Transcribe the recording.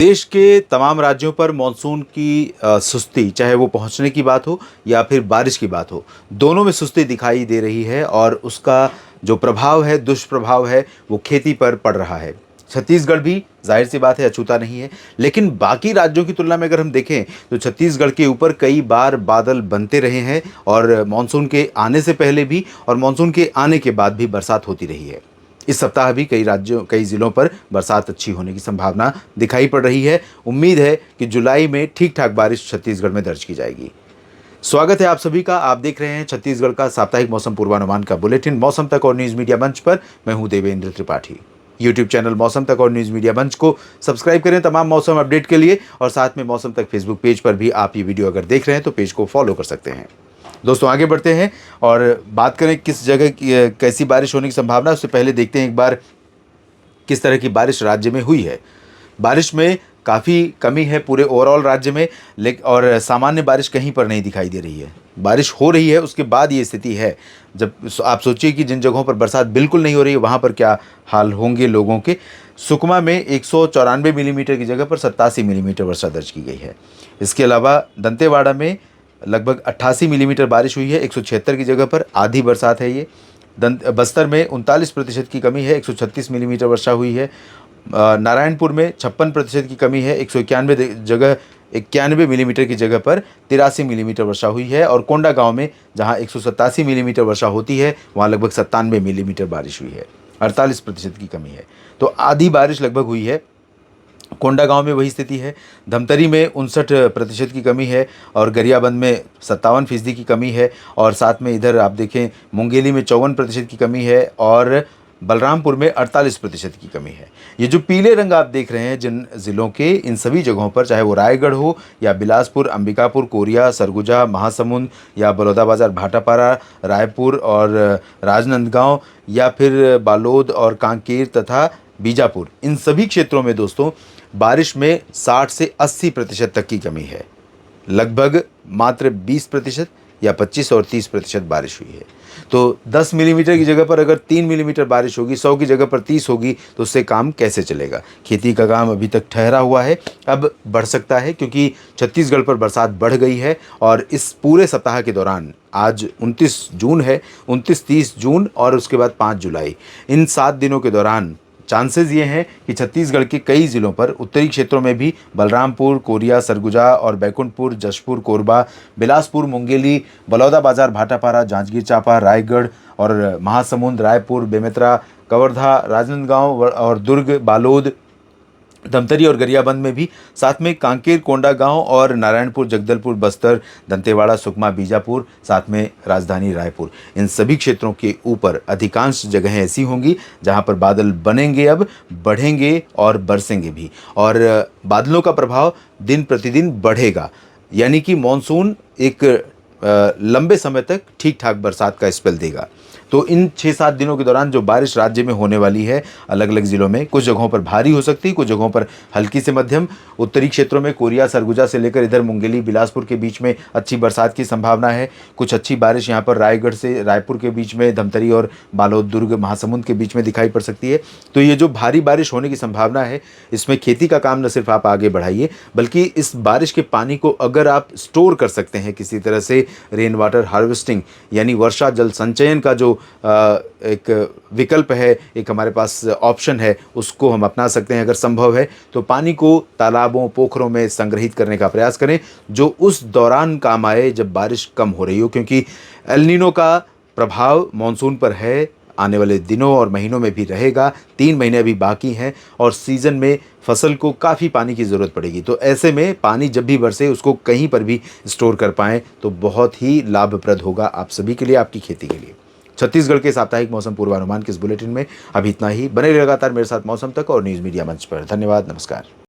देश के तमाम राज्यों पर मानसून की सुस्ती, चाहे वो पहुंचने की बात हो या फिर बारिश की बात हो, दोनों में सुस्ती दिखाई दे रही है और उसका जो प्रभाव है, दुष्प्रभाव है, वो खेती पर पड़ रहा है। छत्तीसगढ़ भी ज़ाहिर सी बात है अछूता नहीं है, लेकिन बाकी राज्यों की तुलना में अगर हम देखें तो छत्तीसगढ़ के ऊपर कई बार बादल बनते रहे हैं और मानसून के आने से पहले भी और मानसून के आने के बाद भी बरसात होती रही है। इस सप्ताह भी कई ज़िलों पर बरसात अच्छी होने की संभावना दिखाई पड़ रही है। उम्मीद है कि जुलाई में ठीक-ठाक बारिश छत्तीसगढ़ में दर्ज की जाएगी। स्वागत है आप सभी का। आप देख रहे हैं छत्तीसगढ़ का साप्ताहिक मौसम पूर्वानुमान का बुलेटिन मौसम तक और न्यूज़ मीडिया मंच पर। मैं हूं देवेंद्र त्रिपाठी। यूट्यूब चैनल मौसम तक और न्यूज़ मीडिया मंच को सब्सक्राइब करें तमाम मौसम अपडेट के लिए और साथ में मौसम तक फेसबुक पेज पर भी आप ये वीडियो अगर देख रहे हैं तो पेज को फॉलो कर सकते हैं। दोस्तों आगे बढ़ते हैं और बात करें किस जगह की कैसी बारिश होने की संभावना। उससे पहले देखते हैं एक बार किस तरह की बारिश राज्य में हुई है। बारिश में काफ़ी कमी है पूरे ओवरऑल राज्य में, लेकिन और सामान्य बारिश कहीं पर नहीं दिखाई दे रही है। बारिश हो रही है उसके बाद ये स्थिति है। जब आप सोचिए कि जिन जगहों पर बरसात बिल्कुल नहीं हो रही है वहाँ पर क्या हाल होंगे लोगों के। सुकमा में 194 मिलीमीटर की जगह पर 87 मिलीमीटर वर्षा दर्ज की गई है। इसके अलावा दंतेवाड़ा में लगभग 88 मिलीमीटर बारिश हुई है, 176 की जगह पर आधी बरसात है ये। बस्तर में 39% की कमी है, 136 मिलीमीटर वर्षा हुई है। नारायणपुर में 56% की कमी है, 191 मिलीमीटर की जगह पर 83 मिलीमीटर वर्षा हुई है। और कोंडागांव में जहां 187 मिलीमीटर वर्षा होती है वहां लगभग 97 मिलीमीटर बारिश हुई है, 48% की कमी है। तो आधी बारिश लगभग हुई है। कोंडागांव में वही स्थिति है। धमतरी में 59% की कमी है और गरियाबंद में 57% की कमी है। और साथ में इधर आप देखें मुंगेली में 54% की कमी है और बलरामपुर में 48% की कमी है। ये जो पीले रंग आप देख रहे हैं जिन ज़िलों के, इन सभी जगहों पर, चाहे वो रायगढ़ हो या बिलासपुर, अंबिकापुर, कोरिया, सरगुजा, महासमुंद या बलौदाबाजार, भाटापारा, रायपुर और राजनांदगांव या फिर बालोद और कांकेर तथा बीजापुर, इन सभी क्षेत्रों में दोस्तों बारिश में 60 से 80% तक की कमी है। लगभग मात्र 20% या 25 और 30% बारिश हुई है। तो 10 मिलीमीटर की जगह पर अगर 3 मिलीमीटर बारिश होगी, 100 की जगह पर 30 होगी, तो उससे काम कैसे चलेगा। खेती का काम अभी तक ठहरा हुआ है, अब बढ़ सकता है क्योंकि छत्तीसगढ़ पर बरसात बढ़ गई है। और इस पूरे सप्ताह के दौरान, आज 29 जून है, 29-30 जून और उसके बाद 5 जुलाई, इन 7 दिनों के दौरान चांसेस ये हैं कि छत्तीसगढ़ के कई ज़िलों पर, उत्तरी क्षेत्रों में भी बलरामपुर, कोरिया, सरगुजा और बैकुंठपुर, जशपुर, कोरबा, बिलासपुर, मुंगेली, बलौदाबाजार, भाटापारा, जांजगीर चांपा, रायगढ़ और महासमुंद, रायपुर, बेमेतरा, कवर्धा, राजनांदगांव और दुर्ग, बालोद, धमतरी और गरियाबंद में भी, साथ में कांकेर, कोंडागांव और नारायणपुर, जगदलपुर, बस्तर, दंतेवाड़ा, सुकमा, बीजापुर, साथ में राजधानी रायपुर, इन सभी क्षेत्रों के ऊपर अधिकांश जगहें ऐसी होंगी जहां पर बादल बनेंगे, अब बढ़ेंगे और बरसेंगे भी। और बादलों का प्रभाव दिन प्रतिदिन बढ़ेगा, यानी कि मॉनसून एक लंबे समय तक ठीक ठाक बरसात का स्पेल देगा। तो इन 6-7 दिनों के दौरान जो बारिश राज्य में होने वाली है अलग अलग ज़िलों में, कुछ जगहों पर भारी हो सकती है, कुछ जगहों पर हल्की से मध्यम। उत्तरी क्षेत्रों में कोरिया, सरगुजा से लेकर इधर मुंगेली, बिलासपुर के बीच में अच्छी बरसात की संभावना है। कुछ अच्छी बारिश यहाँ पर रायगढ़ से रायपुर के बीच में, धमतरी और बालोद, दुर्ग, महासमुंद के बीच में दिखाई पड़ सकती है। तो ये जो भारी बारिश होने की संभावना है, इसमें खेती का काम न सिर्फ आप आगे बढ़ाइए, बल्कि इस बारिश के पानी को अगर आप स्टोर कर सकते हैं किसी तरह से, रेन वाटर हार्वेस्टिंग यानी वर्षा जल संचयन का जो एक विकल्प है, एक हमारे पास ऑप्शन है, उसको हम अपना सकते हैं। अगर संभव है तो पानी को तालाबों, पोखरों में संग्रहित करने का प्रयास करें, जो उस दौरान काम आए जब बारिश कम हो रही हो, क्योंकि एल नीनो का प्रभाव मॉनसून पर है, आने वाले दिनों और महीनों में भी रहेगा। 3 महीने अभी बाकी हैं और सीज़न में फसल को काफ़ी पानी की ज़रूरत पड़ेगी। तो ऐसे में पानी जब भी बरसे उसको कहीं पर भी स्टोर कर पाएँ तो बहुत ही लाभप्रद होगा आप सभी के लिए, आपकी खेती के लिए। छत्तीसगढ़ के साप्ताहिक मौसम पूर्वानुमान के इस बुलेटिन में अभी इतना ही। बने रहिए लगातार मेरे साथ मौसम तक और न्यूज़ मीडिया मंच पर। धन्यवाद, नमस्कार।